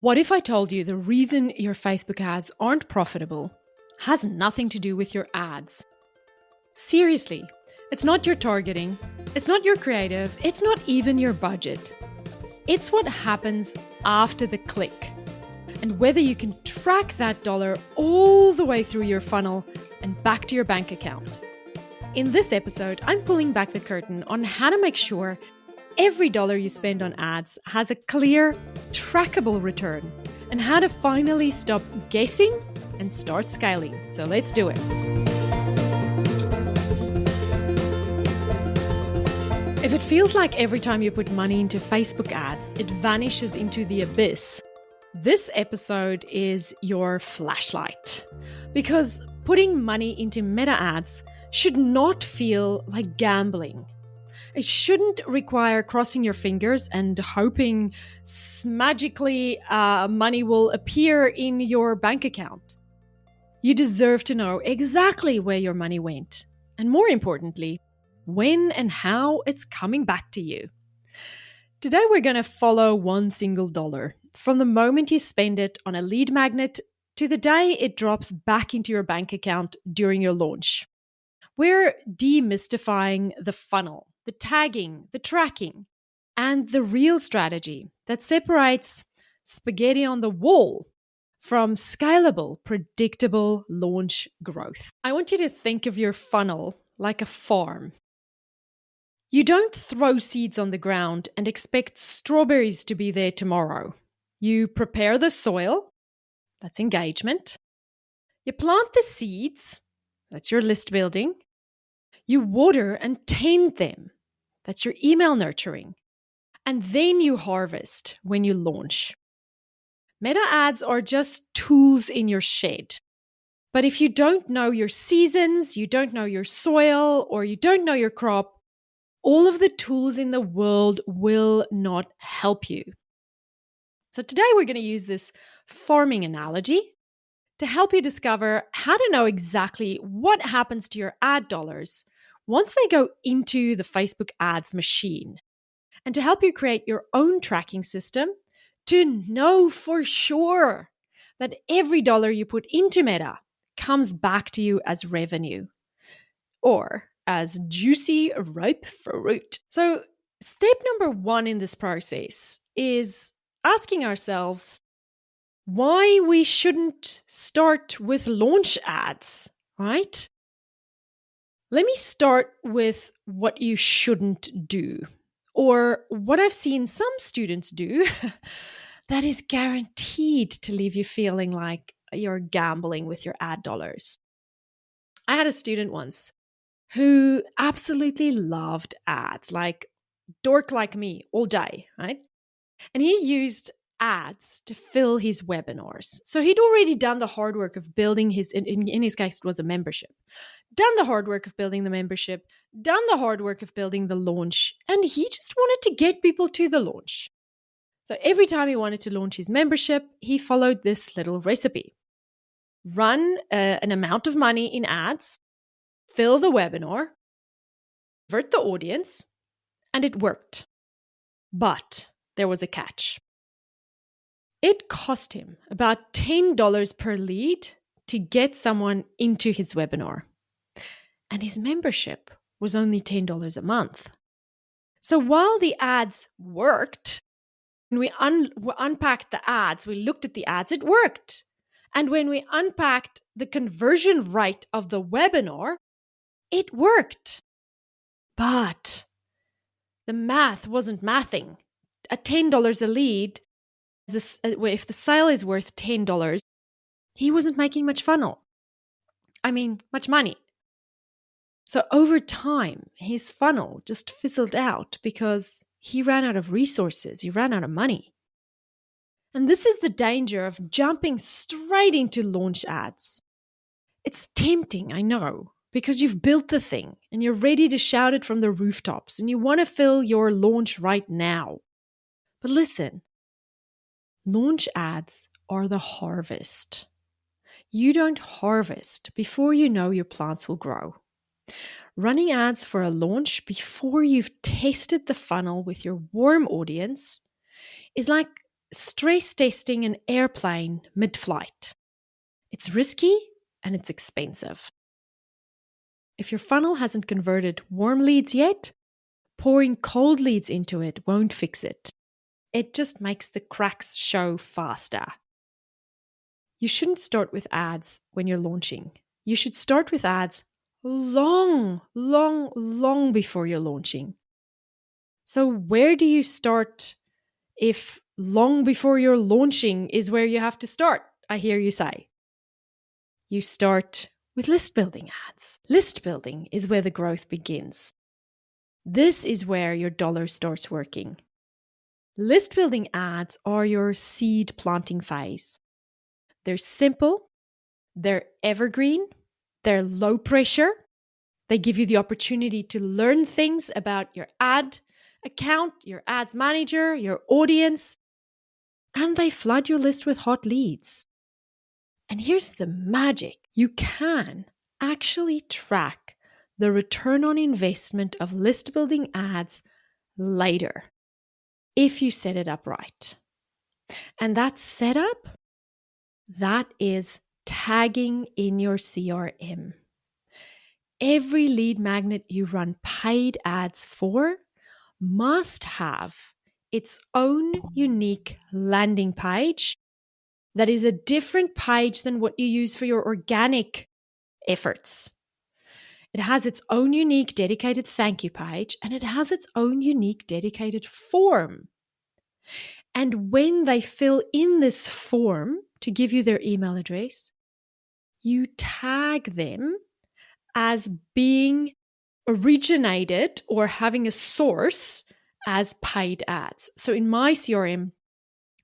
What if I told you the reason your Facebook ads aren't profitable has nothing to do with your ads? Seriously, it's not your targeting, it's not your creative, it's not even your budget. It's what happens after the click and whether you can track that dollar all the way through your funnel and back to your bank account. In this episode, I'm pulling back the curtain on how to make sure every dollar you spend on ads has a clear, trackable return, and how to finally stop guessing and start scaling. So let's do it. If it feels like every time you put money into Facebook ads, it vanishes into the abyss, this episode is your flashlight. Because putting money into meta ads should not feel like gambling. It shouldn't require crossing your fingers and hoping magically money will appear in your bank account. You deserve to know exactly where your money went, and more importantly, when and how it's coming back to you. Today we're going to follow one single dollar, from the moment you spend it on a lead magnet to the day it drops back into your bank account during your launch. We're demystifying the funnel, the tagging, the tracking, and the real strategy that separates spaghetti on the wall from scalable, predictable launch growth. I want you to think of your funnel like a farm. You don't throw seeds on the ground and expect strawberries to be there tomorrow. You prepare the soil, that's engagement. You plant the seeds, that's your list building. You water and tend them. That's your email nurturing. And then you harvest when you launch. Meta ads are just tools in your shed. But if you don't know your seasons, you don't know your soil, or you don't know your crop, all of the tools in the world will not help you. So today we're going to use this farming analogy to help you discover how to know exactly what happens to your ad dollars once they go into the Facebook ads machine, and to help you create your own tracking system to know for sure that every dollar you put into Meta comes back to you as revenue or as juicy, ripe fruit. So step number one in this process is asking ourselves why we shouldn't start with launch ads, right? Let me start with what you shouldn't do, or what I've seen some students do that is guaranteed to leave you feeling like you're gambling with your ad dollars. I had a student once who absolutely loved ads, like dork like me all day, right? And he used ads to fill his webinars. So he'd already done the hard work of building in his case, it was a membership, done the hard work of building the membership, done the hard work of building the launch, and he just wanted to get people to the launch. So every time he wanted to launch his membership, he followed this little recipe. Run an amount of money in ads, fill the webinar, convert the audience, and it worked. But there was a catch. It cost him about $10 per lead to get someone into his webinar. And his membership was only $10 a month. So while the ads worked, when we unpacked the ads, we looked at the ads, it worked. And when we unpacked the conversion rate of the webinar, it worked. But the math wasn't mathing. At $10 a lead, if the sale is worth $10, he wasn't making much much money. So over time, his funnel just fizzled out because he ran out of resources. He ran out of money. And this is the danger of jumping straight into launch ads. It's tempting, I know, because you've built the thing and you're ready to shout it from the rooftops and you want to fill your launch right now. But listen, launch ads are the harvest. You don't harvest before you know your plants will grow. Running ads for a launch before you've tested the funnel with your warm audience is like stress testing an airplane mid-flight. It's risky and it's expensive. If your funnel hasn't converted warm leads yet, pouring cold leads into it won't fix it. It just makes the cracks show faster. You shouldn't start with ads when you're launching. You should start with ads long before you're launching. So where do you start if long before you're launching is where you have to start? I hear you say. You start with list building ads. List building is where the growth begins. This is where your dollar starts working. List building ads are your seed planting phase. They're simple, they're evergreen, they're low pressure. They give you the opportunity to learn things about your ad account, your ads manager, your audience, and they flood your list with hot leads. And here's the magic. You can actually track the return on investment of list building ads later if you set it up right. And that setup, that is tagging in your CRM. Every lead magnet you run paid ads for must have its own unique landing page that is a different page than what you use for your organic efforts. It has its own unique dedicated thank you page, and it has its own unique dedicated form. And when they fill in this form to give you their email address, you tag them as being originated or having a source as paid ads. So in my CRM,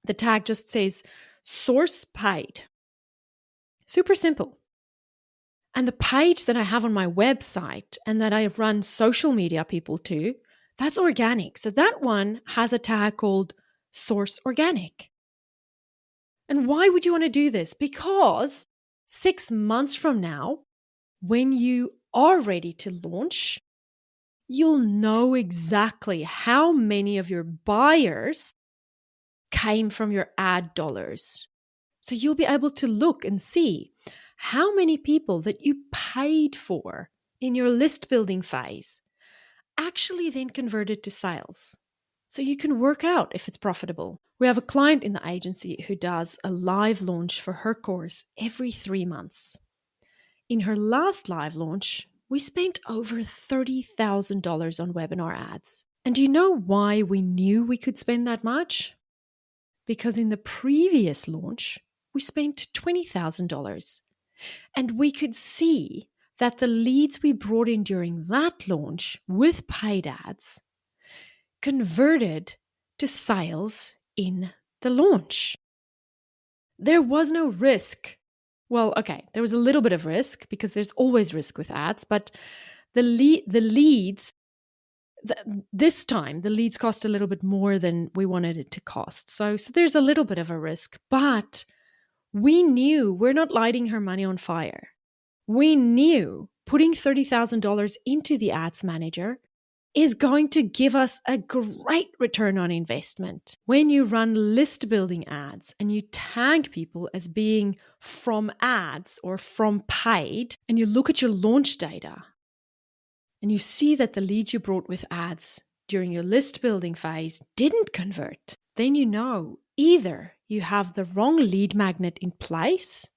the tag just says source paid. Super simple. And the page that I have on my website and that I run social media people to, that's organic. So that one has a tag called source organic. And why would you want to do this? Because 6 months from now, when you are ready to launch, you'll know exactly how many of your buyers came from your ad dollars. So you'll be able to look and see how many people that you paid for in your list building phase actually then converted to sales. So you can work out if it's profitable. We have a client in the agency who does a live launch for her course every 3 months. In her last live launch, we spent over $30,000 on webinar ads. And do you know why we knew we could spend that much? Because in the previous launch, we spent $20,000. And we could see that the leads we brought in during that launch with paid ads converted to sales in the launch. There was no risk. Well, okay, there was a little bit of risk because there's always risk with ads, but the leads, this time, the leads cost a little bit more than we wanted it to cost. So there's a little bit of a risk, but we knew we're not lighting her money on fire. We knew putting $30,000 into the ads manager is going to give us a great return on investment. When you run list building ads and you tag people as being from ads or from paid, and you look at your launch data and you see that the leads you brought with ads during your list building phase didn't convert, then you know either you have the wrong lead magnet in place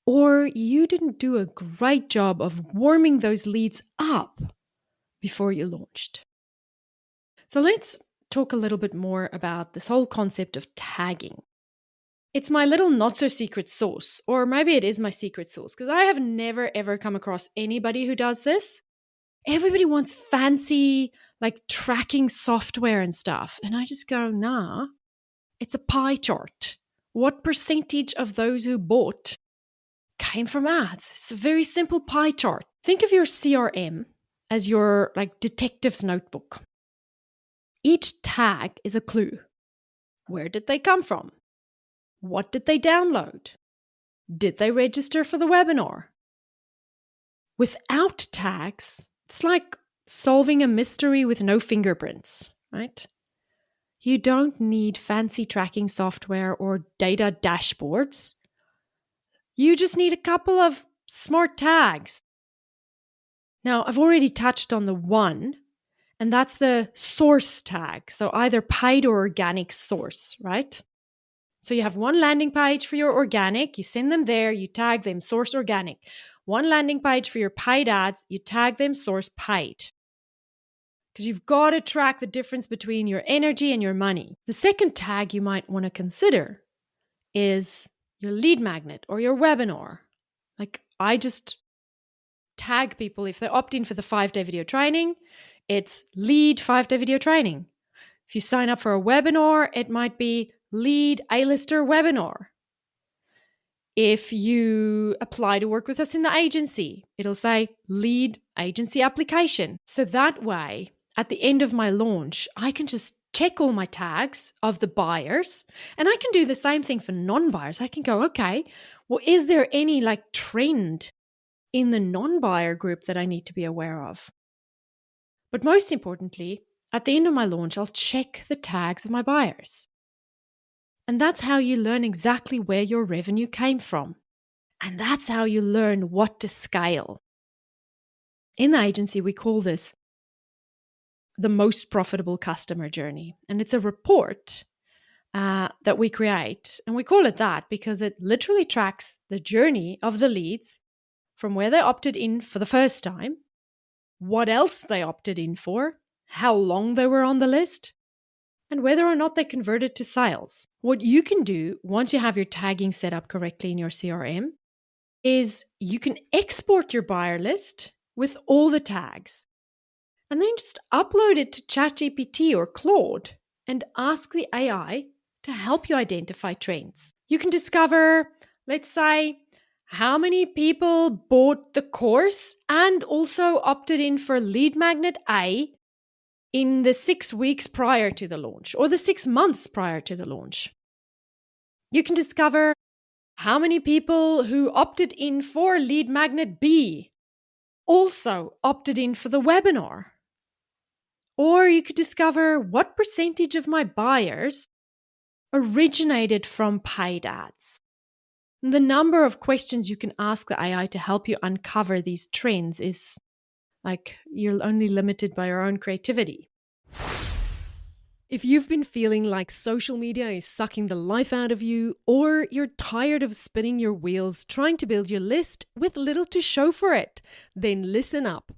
or you didn't do a great job of warming those leads up before you launched. So let's talk a little bit more about this whole concept of tagging. It's my little not so secret sauce, or maybe it is my secret sauce, because I have never ever come across anybody who does this. Everybody wants fancy like tracking software and stuff. And I just go, nah, it's a pie chart. What percentage of those who bought came from ads? It's a very simple pie chart. Think of your CRM as your like detective's notebook. Each tag is a clue. Where did they come from? What did they download? Did they register for the webinar? Without tags, it's like solving a mystery with no fingerprints, right? You don't need fancy tracking software or data dashboards. You just need a couple of smart tags. Now, I've already touched on the one, and that's the source tag. So either paid or organic source, right? So you have one landing page for your organic, you send them there, you tag them source organic. One landing page for your paid ads, you tag them source paid. Because you've got to track the difference between your energy and your money. The second tag you might want to consider is your lead magnet or your webinar. Like, I just tag people if they opt in for the 5-day video training, it's lead 5-day video training. If you sign up for a webinar, it might be lead A-lister webinar. If you apply to work with us in the agency, it'll say lead agency application. So that way, at the end of my launch, I can just check all my tags of the buyers, and I can do the same thing for non-buyers. I can go, okay, well, is there any trend in the non-buyer group that I need to be aware of? But most importantly, at the end of my launch, I'll check the tags of my buyers. And that's how you learn exactly where your revenue came from. And that's how you learn what to scale. In the agency, we call this the most profitable customer journey. And it's a report that we create. And we call it that because it literally tracks the journey of the leads from where they opted in for the first time, what else they opted in for, how long they were on the list, and whether or not they converted to sales. What you can do once you have your tagging set up correctly in your CRM is you can export your buyer list with all the tags and then just upload it to ChatGPT or Claude and ask the AI to help you identify trends. You can discover, let's say, how many people bought the course and also opted in for lead magnet A in the 6 weeks prior to the launch or the 6 months prior to the launch. You can discover how many people who opted in for lead magnet B also opted in for the webinar. Or you could discover what percentage of my buyers originated from paid ads. And the number of questions you can ask the AI to help you uncover these trends is you're only limited by your own creativity. If you've been feeling like social media is sucking the life out of you, or you're tired of spinning your wheels trying to build your list with little to show for it, then listen up.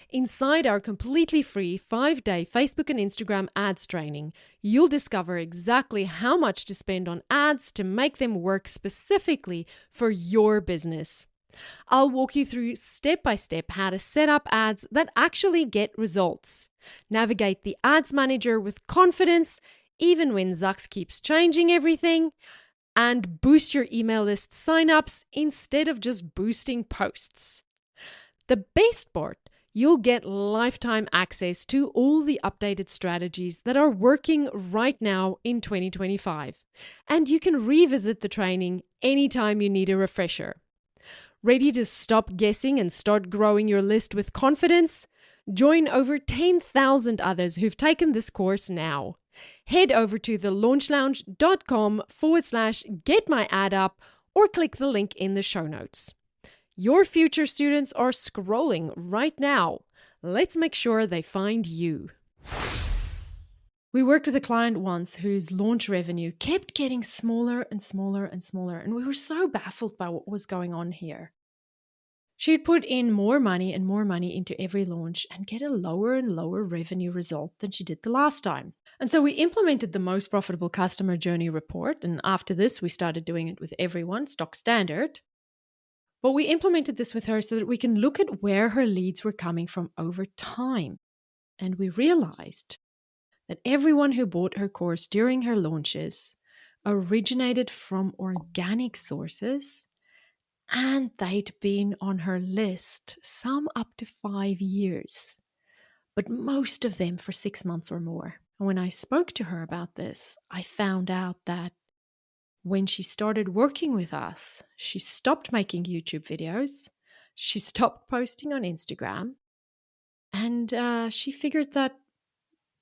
Inside our completely free 5-day Facebook and Instagram ads training, you'll discover exactly how much to spend on ads to make them work specifically for your business. I'll walk you through step-by-step how to set up ads that actually get results. Navigate the ads manager with confidence, even when Zucks keeps changing everything, and boost your email list signups instead of just boosting posts. The best part, you'll get lifetime access to all the updated strategies that are working right now in 2025. And you can revisit the training anytime you need a refresher. Ready to stop guessing and start growing your list with confidence? Join over 10,000 others who've taken this course now. Head over to thelaunchlounge.com/getmyadup or click the link in the show notes. Your future students are scrolling right now. Let's make sure they find you. We worked with a client once whose launch revenue kept getting smaller and smaller and smaller, and we were so baffled by what was going on here. She'd put in more money and more money into every launch and get a lower and lower revenue result than she did the last time. And so we implemented the most profitable customer journey report, and after this, we started doing it with everyone, stock standard. But we implemented this with her so that we can look at where her leads were coming from over time. And we realized that everyone who bought her course during her launches originated from organic sources, and they'd been on her list, some up to 5 years, but most of them for 6 months or more. And when I spoke to her about this, I found out that when she started working with us, she stopped making YouTube videos, she stopped posting on Instagram, and she figured that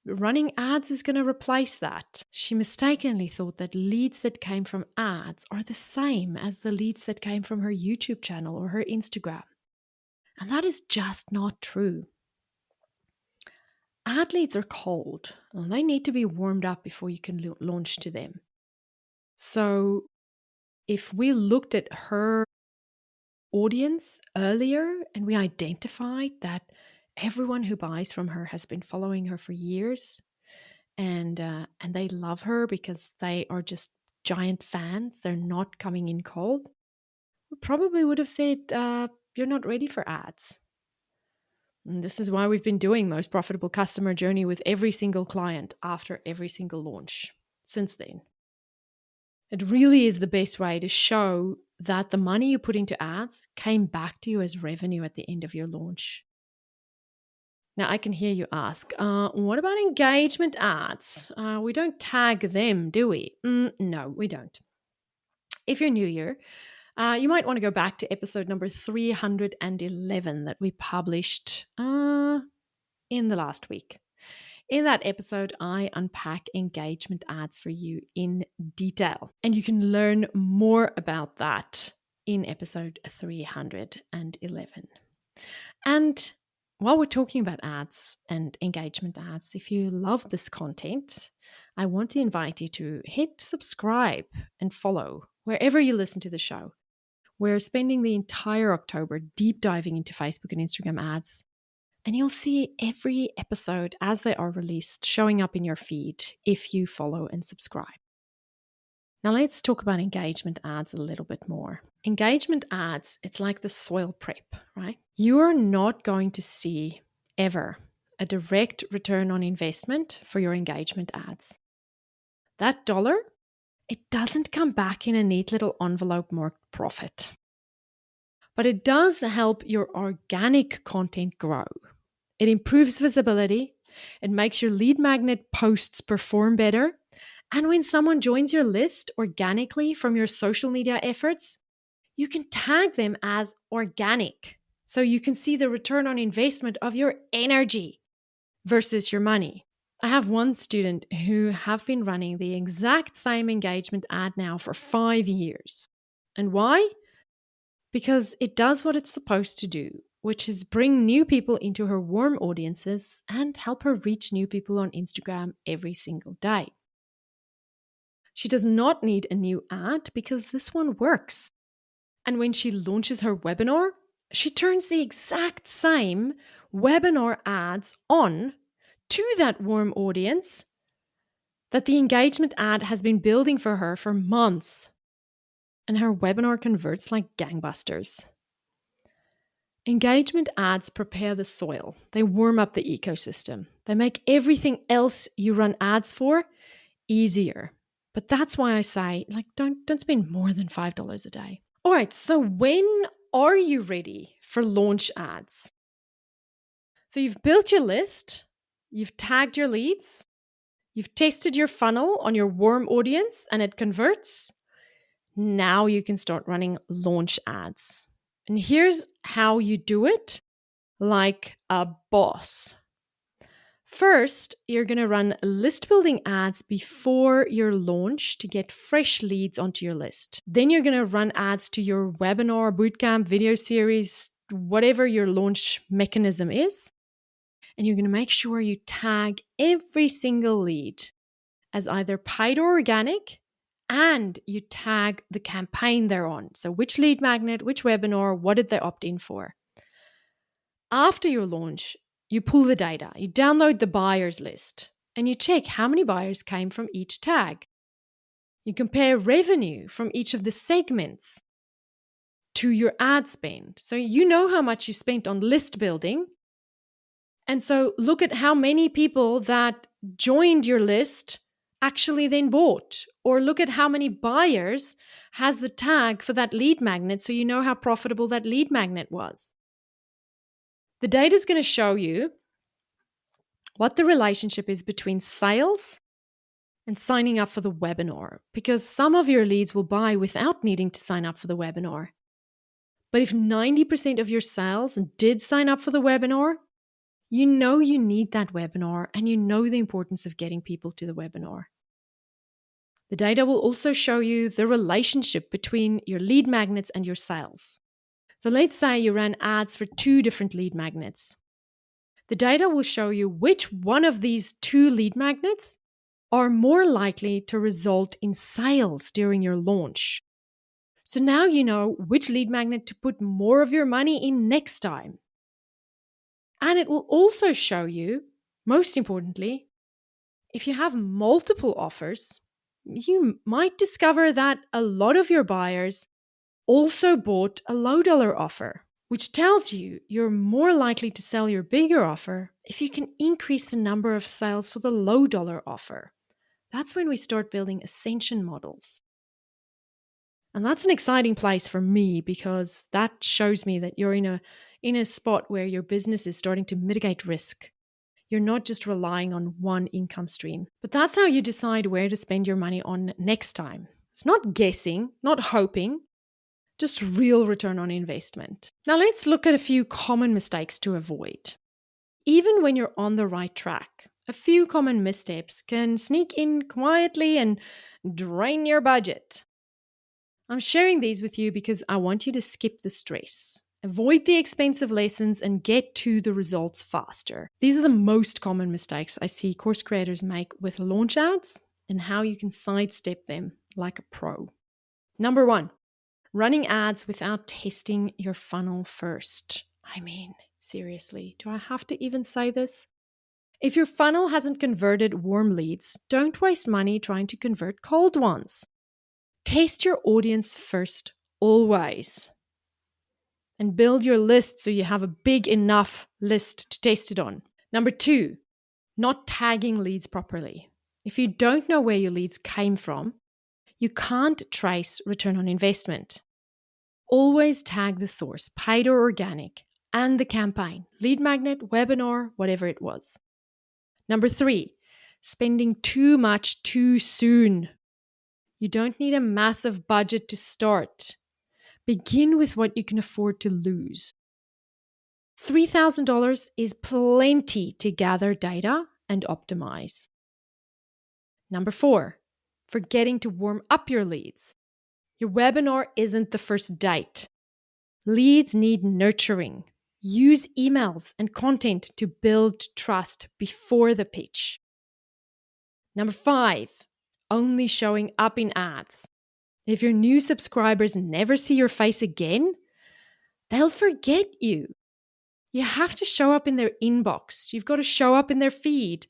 Running ads is going to replace that. She mistakenly thought that leads that came from ads are the same as the leads that came from her YouTube channel or her Instagram. And that is just not true. Ad leads are cold and they need to be warmed up before you can launch to them. So if we looked at her audience earlier and we identified that everyone who buys from her has been following her for years and they love her because they are just giant fans, they're not coming in cold, we probably would have said, you're not ready for ads. And this is why we've been doing Most Profitable Customer Journey with every single client after every single launch since then. It really is the best way to show that the money you put into ads came back to you as revenue at the end of your launch. Now, I can hear you ask, what about engagement ads? We don't tag them, do we? No, we don't. If you're new here, you might want to go back to episode number 311 that we published in the last week. In that episode, I unpack engagement ads for you in detail, and you can learn more about that in episode 311. And while we're talking about ads and engagement ads, if you love this content, I want to invite you to hit subscribe and follow wherever you listen to the show. We're spending the entire October deep diving into Facebook and Instagram ads, and you'll see every episode as they are released showing up in your feed if you follow and subscribe. Now let's talk about engagement ads a little bit more. Engagement ads, it's like the soil prep, right? You're not going to see ever a direct return on investment for your engagement ads. That dollar, it doesn't come back in a neat little envelope marked profit. But it does help your organic content grow. It improves visibility. It makes your lead magnet posts perform better. And when someone joins your list organically from your social media efforts, you can tag them as organic. So you can see the return on investment of your energy versus your money. I have one student who have been running the exact same engagement ad now for 5 years. And why? Because it does what it's supposed to do, which is bring new people into her warm audiences and help her reach new people on Instagram every single day. She does not need a new ad because this one works. And when she launches her webinar, she turns the exact same webinar ads on to that warm audience that the engagement ad has been building for her for months. And her webinar converts like gangbusters. Engagement ads prepare the soil. They warm up the ecosystem. They make everything else you run ads for easier. But that's why I say, don't spend more than $5 a day. All right, so when are you ready for launch ads? So you've built your list, you've tagged your leads, you've tested your funnel on your warm audience and it converts. Now you can start running launch ads. And here's how you do it like a boss. First, you're going to run list building ads before your launch to get fresh leads onto your list. Then you're going to run ads to your webinar, bootcamp, video series, whatever your launch mechanism is. And you're going to make sure you tag every single lead as either paid or organic, and you tag the campaign they're on. So which lead magnet, which webinar, what did they opt in for? After your launch, you pull the data, you download the buyers list, and you check how many buyers came from each tag. You compare revenue from each of the segments to your ad spend. So you know how much you spent on list building. And so look at how many people that joined your list actually then bought, or look at how many buyers has the tag for that lead magnet so you know how profitable that lead magnet was. The data is going to show you what the relationship is between sales and signing up for the webinar, because some of your leads will buy without needing to sign up for the webinar. But if 90% of your sales did sign up for the webinar, You know you need that webinar and you know the importance of getting people to the webinar. The data will also show you the relationship between your lead magnets and your sales. So let's say you ran ads for 2 different lead magnets. The data will show you which one of these 2 lead magnets are more likely to result in sales during your launch. So now you know which lead magnet to put more of your money in next time. And it will also show you, most importantly, if you have multiple offers, you might discover that a lot of your buyers also bought a low dollar offer, which tells you you're more likely to sell your bigger offer if you can increase the number of sales for the low dollar offer. That's when we start building ascension models. And that's an exciting place for me because that shows me that you're in a spot where your business is starting to mitigate risk. You're not just relying on one income stream. But that's how you decide where to spend your money on next time. It's not guessing, not hoping, just real return on investment. Now let's look at a few common mistakes to avoid. Even when you're on the right track, a few common missteps can sneak in quietly and drain your budget. I'm sharing these with you because I want you to skip the stress. Avoid the expensive lessons and get to the results faster. These are the most common mistakes I see course creators make with launch ads and how you can sidestep them like a pro. Number 1, running ads without testing your funnel first. I mean, seriously, do I have to even say this? If your funnel hasn't converted warm leads, don't waste money trying to convert cold ones. Test your audience first, always. And build your list so you have a big enough list to test it on. Number 2, not tagging leads properly. If you don't know where your leads came from, you can't trace return on investment. Always tag the source, paid or organic, and the campaign, lead magnet, webinar, whatever it was. Number 3, spending too much too soon. You don't need a massive budget to start. Begin with what you can afford to lose. $3,000 is plenty to gather data and optimize. Number 4, forgetting to warm up your leads. Your webinar isn't the first date. Leads need nurturing. Use emails and content to build trust before the pitch. Number 5, only showing up in ads. If your new subscribers never see your face again, they'll forget you. You have to show up in their inbox. You've got to show up in their feed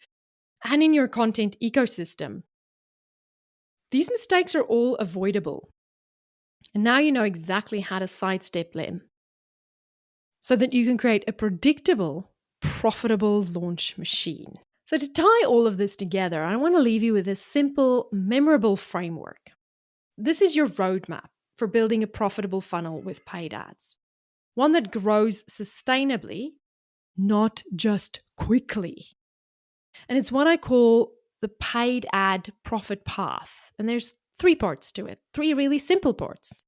and in your content ecosystem. These mistakes are all avoidable. And now you know exactly how to sidestep them so that you can create a predictable, profitable launch machine. So to tie all of this together, I want to leave you with a simple, memorable framework. This is your roadmap for building a profitable funnel with paid ads. One that grows sustainably, not just quickly. And it's what I call the paid ad profit path. And there's 3 parts to it, 3 really simple parts.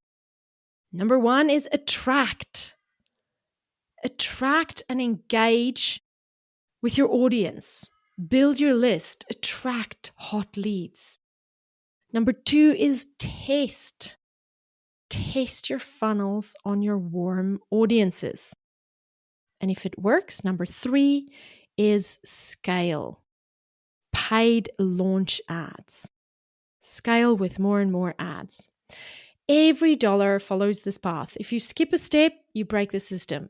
Number 1 is attract. Attract and engage with your audience. Build your list. Attract hot leads. Number 2 is test. Test your funnels on your warm audiences. And if it works, number 3 is scale. Paid launch ads. Scale with more and more ads. Every dollar follows this path. If you skip a step, you break the system.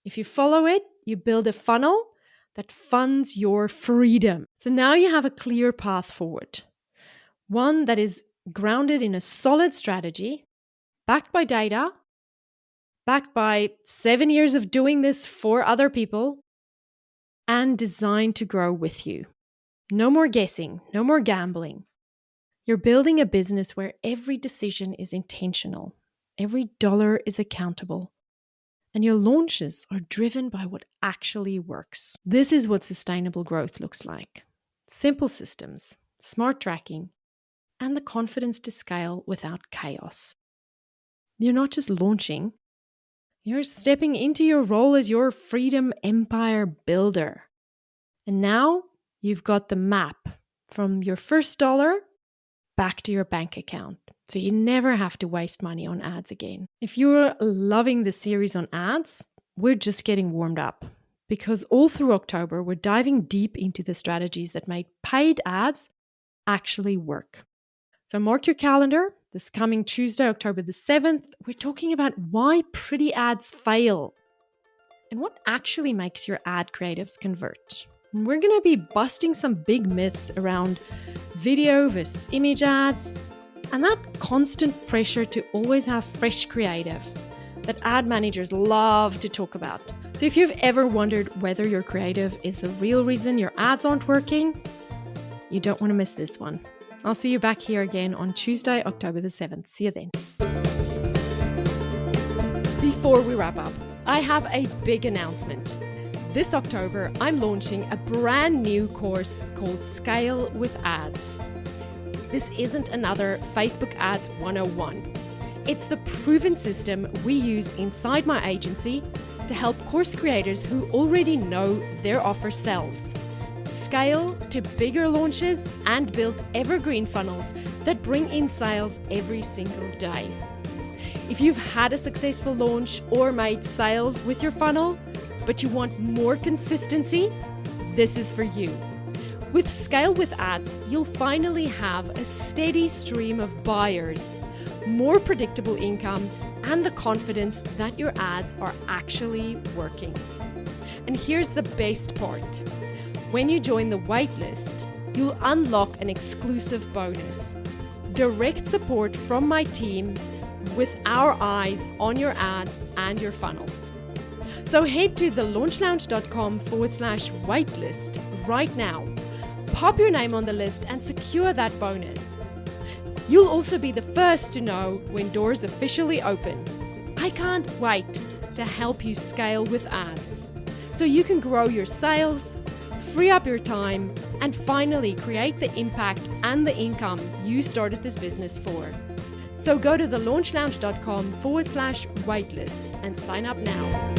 If you follow it, you build a funnel that funds your freedom. So now you have a clear path forward. One that is grounded in a solid strategy, backed by data, backed by 7 years of doing this for other people, and designed to grow with you. No more guessing, no more gambling. You're building a business where every decision is intentional, every dollar is accountable, and your launches are driven by what actually works. This is what sustainable growth looks like. Simple systems, smart tracking, and the confidence to scale without chaos. You're not just launching, You're stepping into your role as your freedom empire builder. And now you've got the map from your first dollar back to your bank account. So you never have to waste money on ads again. If you're loving the series on ads, we're just getting warmed up, because all through October, we're diving deep into the strategies that make paid ads actually work. So mark your calendar. This coming Tuesday, October the 7th, we're talking about why pretty ads fail and what actually makes your ad creatives convert. And we're going to be busting some big myths around video versus image ads and that constant pressure to always have fresh creative that ad managers love to talk about. So if you've ever wondered whether your creative is the real reason your ads aren't working, you don't want to miss this one. I'll see you back here again on Tuesday, October the 7th. See you then. Before we wrap up, I have a big announcement. This October, I'm launching a brand new course called Scale with Ads. This isn't another Facebook Ads 101. It's the proven system we use inside my agency to help course creators who already know their offer sells. Scale to bigger launches and build evergreen funnels that bring in sales every single day. If you've had a successful launch or made sales with your funnel, but you want more consistency, this is for you. With Scale with Ads, you'll finally have a steady stream of buyers, more predictable income, and the confidence that your ads are actually working. And here's the best part. When you join the waitlist, you'll unlock an exclusive bonus. Direct support from my team with our eyes on your ads and your funnels. So head to thelaunchlounge.com/waitlist right now. Pop your name on the list and secure that bonus. You'll also be the first to know when doors officially open. I can't wait to help you scale with ads so you can grow your sales, free up your time, and finally create the impact and the income you started this business for. So go to thelaunchlounge.com/waitlist and sign up now.